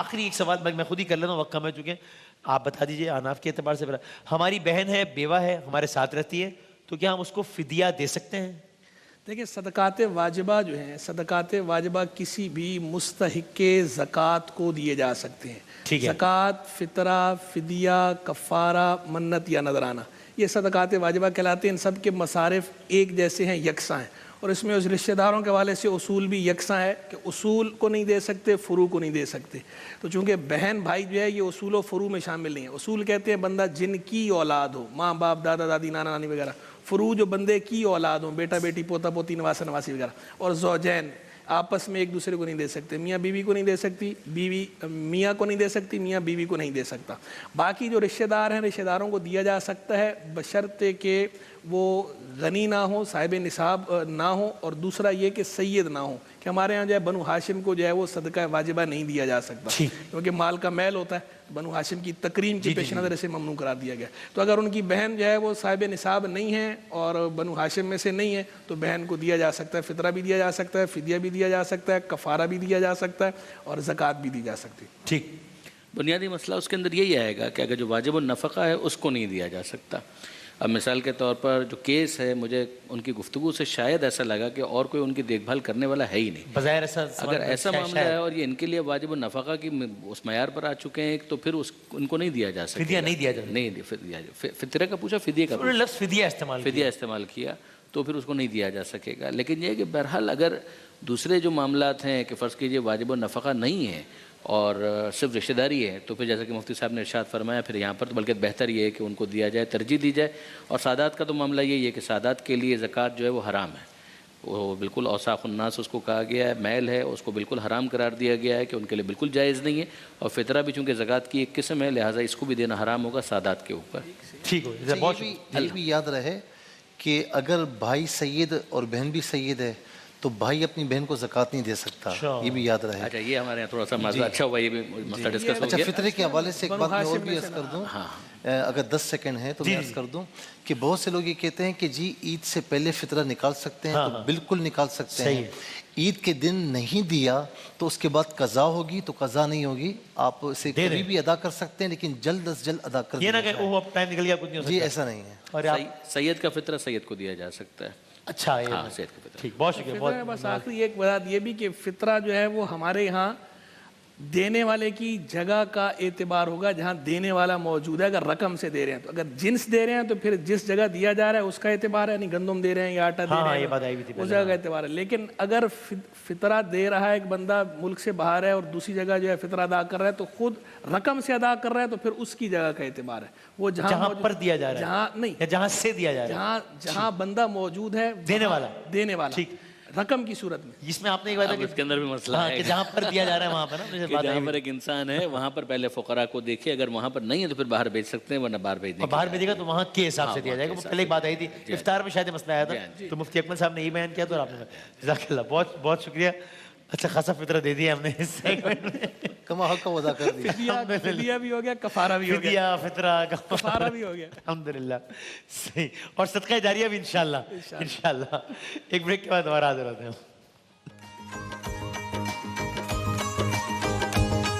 آخری ایک سوال میں خود ہی کر لیتا ہوں، وقت کم ہے چونکہ، آپ بتا دیجئے احناف کے اعتبار سے، ہماری بہن ہے، بیوہ ہے، ہمارے ساتھ رہتی ہے، تو کیا ہم اس کو فدیہ دے سکتے ہیں؟ دیکھیں صدقات واجبہ جو ہیں، صدقات واجبہ کسی بھی مستحق زکوٰۃ کو دیے جا سکتے ہیں. ٹھیک ہے. زکوٰۃ، فطرہ، فدیہ، کفارہ، منت یا نذرانہ، یہ صدقات واجبہ کہلاتے ہیں. ان سب کے مصارف ایک جیسے ہیں، یکساں ہیں. اور اس میں اس رشتہ داروں کے حوالے سے اصول بھی یکساں ہے کہ اصول کو نہیں دے سکتے، فروع کو نہیں دے سکتے. تو چونکہ بہن بھائی جو ہے یہ اصول و فروع میں شامل نہیں ہے. اصول کہتے ہیں بندہ جن کی اولاد ہو، ماں باپ، دادا دادی، نانا نانی وغیرہ. فروع جو بندے کی اولاد ہوں، بیٹا بیٹی، پوتا پوتی، نواسہ نواسی وغیرہ. اور زوجین آپس میں ایک دوسرے کو نہیں دے سکتے. میاں بیوی کو نہیں دے سکتی، بیوی میاں کو نہیں دے سکتی، میاں بیوی کو نہیں دے سکتا. باقی جو رشتہ دار ہیں، رشتہ داروں کو دیا جا سکتا ہے بشرطے کہ وہ غنی نہ ہوں، صاحب نصاب نہ ہوں، اور دوسرا یہ کہ سید نہ ہوں. کہ ہمارے ہاں جو ہے بنو ہاشم کو جو ہے وہ صدقہ واجبہ نہیں دیا جا سکتا کیونکہ مال کا میل ہوتا ہے. بنو ہاشم کی تکریم کے پیش نظر اسے ممنوع قرار دیا گیا. تو اگر ان کی بہن جو ہے وہ صاحب نصاب نہیں ہے اور بنو ہاشم میں سے نہیں ہے تو بہن کو دیا جا سکتا ہے، فطرہ بھی دیا جا سکتا ہے، فدیہ بھی دیا جا سکتا ہے، کفارہ بھی دیا جا سکتا ہے، اور زکوٰۃ بھی دی جا سکتی ہے. ٹھیک. بنیادی مسئلہ اس کے اندر یہی آئے گا کہ اگر جو واجب النفقہ ہے اس کو نہیں دیا جا سکتا. اب مثال کے طور پر جو کیس ہے، مجھے ان کی گفتگو سے شاید ایسا لگا کہ اور کوئی ان کی دیکھ بھال کرنے والا ہے ہی نہیں. بظاہر ایسا اگر ایسا معاملہ ہے اور یہ ان کے لیے واجب النفقہ کی اس معیار پر آ چکے ہیں تو پھر ان کو نہیں دیا جا سکتا. فدیہ نہیں دیا جاتا. نہیں، فطرہ کا پوچھا، فدیہ کا پوچھا. لفظ فدیہ استعمال کیا تو پھر اس کو نہیں دیا جا سکے گا. لیکن یہ ہے کہ بہرحال اگر دوسرے جو معاملات ہیں کہ فرض کیجئے واجب النفقہ نہیں ہے اور صرف رشتہ داری ہے، تو پھر جیسا کہ مفتی صاحب نے ارشاد فرمایا، پھر یہاں پر تو بلکہ بہتر یہ ہے کہ ان کو دیا جائے، ترجیح دی جائے. اور سادات کا تو معاملہ یہی ہے کہ سادات کے لیے زکوٰۃ جو ہے وہ حرام ہے. وہ بالکل اوساخ الناس اس کو کہا گیا ہے، میل ہے، اس کو بالکل حرام قرار دیا گیا ہے کہ ان کے لیے بالکل جائز نہیں ہے. اور فطرہ بھی چونکہ زکوٰۃ کی ایک قسم ہے، لہٰذا اس کو بھی دینا حرام ہوگا سادات کے اوپر. ٹھیک ہو. یہ بھی یاد رہے کہ اگر بھائی سید اور بہن بھی سید ہے تو بھائی اپنی بہن کو زکوٰۃ نہیں دے سکتا. یہ بھی یاد رہے. اچھا، یہ ہمارے یہاں تھوڑا سا مسئلہ اچھا ہوا، یہ بھی مسئلہ ڈسکس ہو گیا. اچھا، فطرے کے حوالے سے ایک بات میں اور بھی عرض کر دوں، اگر 10 سیکنڈ ہے تو میں عرض کر دوں کہ بہت سے لوگ یہ کہتے ہیں کہ جی عید سے پہلے فطرہ نکال سکتے ہیں. تو بالکل نکال سکتے ہیں. عید کے دن نہیں دیا تو اس کے بعد قضا ہوگی، تو قضا نہیں ہوگی. آپ اسے کبھی بھی ادا کر سکتے ہیں لیکن جلد از جلد ادا کر یہ نہ کہ وہ اب ٹائم نکل گیا کچھ نہیں ہو سکتا. جی ایسا نہیں ہے. اور سید کا فطرہ سید کو دیا جا سکتا ہے. اچھا، سید کا فطرہ. ٹھیک، بہت شکریہ. بس آخری ایک بات یہ بھی کہ فطرہ جو ہے وہ ہمارے یہاں دینے والے کی جگہ کا اعتبار ہوگا جہاں دینے والا موجود ہے. اگر رقم سے دے رہے ہیں تو، اگر جنس دے رہے ہیں تو پھر جس جگہ دیا جا رہا ہے اس کا اعتبار ہے. یعنی گندم دے رہے ہیں یا آٹا دے رہے ہیں اس جگہ کا اعتبار ہے. لیکن اگر فطرہ دے رہا ہے ایک بندہ ملک سے باہر ہے اور دوسری جگہ جو ہے فطرہ ادا کر رہا ہے تو خود رقم سے ادا کر رہا ہے تو پھر اس کی جگہ کا اعتبار ہے. وہ جہاں پر دیا جا رہا ہے، جہاں نہیں، جہاں سے دیا جا رہا ہے، جہاں بندہ موجود ہے دینے والا رقم کی صورت میں. جس میں آپ نے ایک بات ہے کہ اس کے اندر بھی مسئلہ ہے کہ جہاں پر دیا جا رہا ہے وہاں پر نا، جہاں پر ایک انسان ہے وہاں پر پہلے فقراء کو دیکھے، اگر وہاں پر نہیں ہے تو پھر باہر بھیج سکتے ہیں، ورنہ باہر بھیج دیں. باہر بھیجے گا تو وہاں کے حساب سے دیا جائے گا. پہلے ایک بات آئی تھی افطار میں، شاید مسئلہ آیا تھا تو مفتی اکمل صاحب نے یہ بیان کیا تو آپ نے. جزاک اللہ، بہت بہت شکریہ. اچھا خاصا فطرہ دے دیا ہم نے اس سیگمنٹ میں. کما حق کا ادا کر دیا. فدیہ بھی ہو گیا، کفارہ بھی ہو گیا، فطرہ کفارہ بھی ہو گیا. الحمدللہ. صحیح. اور صدقہ جاریہ بھی انشاءاللہ. ایک بریک کے بعد دوبارہ حاضر ہوتے ہیں.